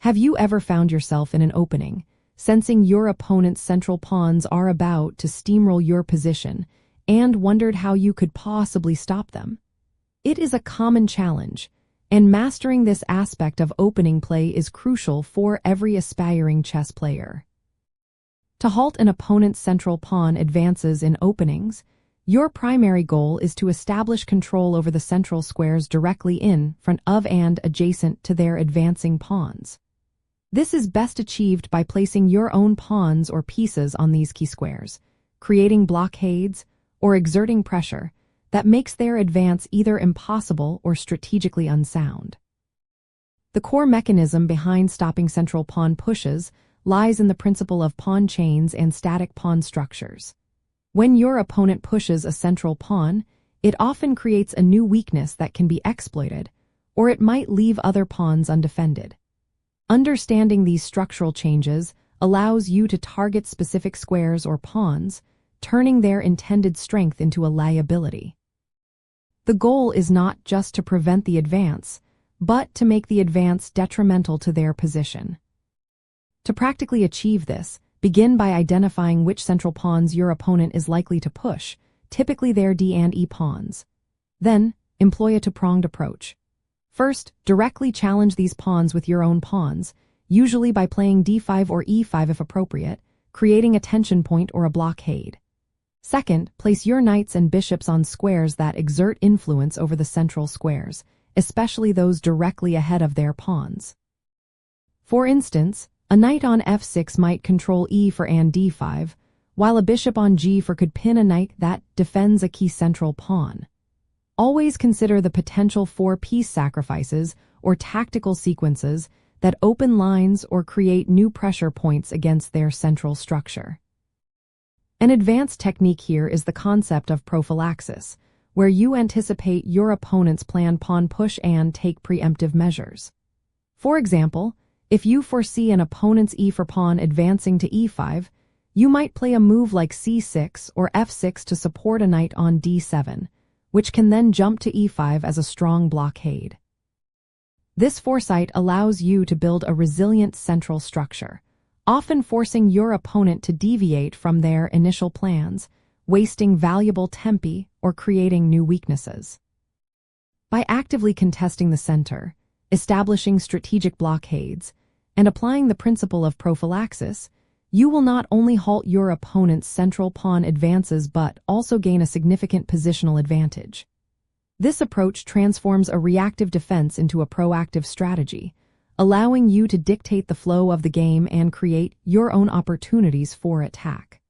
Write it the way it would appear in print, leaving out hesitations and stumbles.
Have you ever found yourself in an opening, sensing your opponent's central pawns are about to steamroll your position, and wondered how you could possibly stop them? It is a common challenge, and mastering this aspect of opening play is crucial for every aspiring chess player. To halt an opponent's central pawn advances in openings, your primary goal is to establish control over the central squares directly in front of and adjacent to their advancing pawns. This is best achieved by placing your own pawns or pieces on these key squares, creating blockades, or exerting pressure that makes their advance either impossible or strategically unsound. The core mechanism behind stopping central pawn pushes lies in the principle of pawn chains and static pawn structures. When your opponent pushes a central pawn, it often creates a new weakness that can be exploited, or it might leave other pawns undefended. Understanding these structural changes allows you to target specific squares or pawns, turning their intended strength into a liability. The goal is not just to prevent the advance, but to make the advance detrimental to their position. To practically achieve this, begin by identifying which central pawns your opponent is likely to push, typically their D and E pawns. Then, employ a two-pronged approach. First, directly challenge these pawns with your own pawns, usually by playing D5 or E5 if appropriate, creating a tension point or a blockade. Second, place your knights and bishops on squares that exert influence over the central squares, especially those directly ahead of their pawns. For instance, a knight on F6 might control E4 and D5, while a bishop on G4 could pin a knight that defends a key central pawn. Always consider the potential for piece sacrifices or tactical sequences that open lines or create new pressure points against their central structure. An advanced technique here is the concept of prophylaxis, where you anticipate your opponent's planned pawn push and take preemptive measures. For example, if you foresee an opponent's E4 pawn advancing to E5, you might play a move like C6 or F6 to support a knight on D7, which can then jump to E5 as a strong blockade. This foresight allows you to build a resilient central structure, often forcing your opponent to deviate from their initial plans, wasting valuable tempi or creating new weaknesses. By actively contesting the center, establishing strategic blockades, and applying the principle of prophylaxis, you will not only halt your opponent's central pawn advances but also gain a significant positional advantage. This approach transforms a reactive defense into a proactive strategy, allowing you to dictate the flow of the game and create your own opportunities for attack.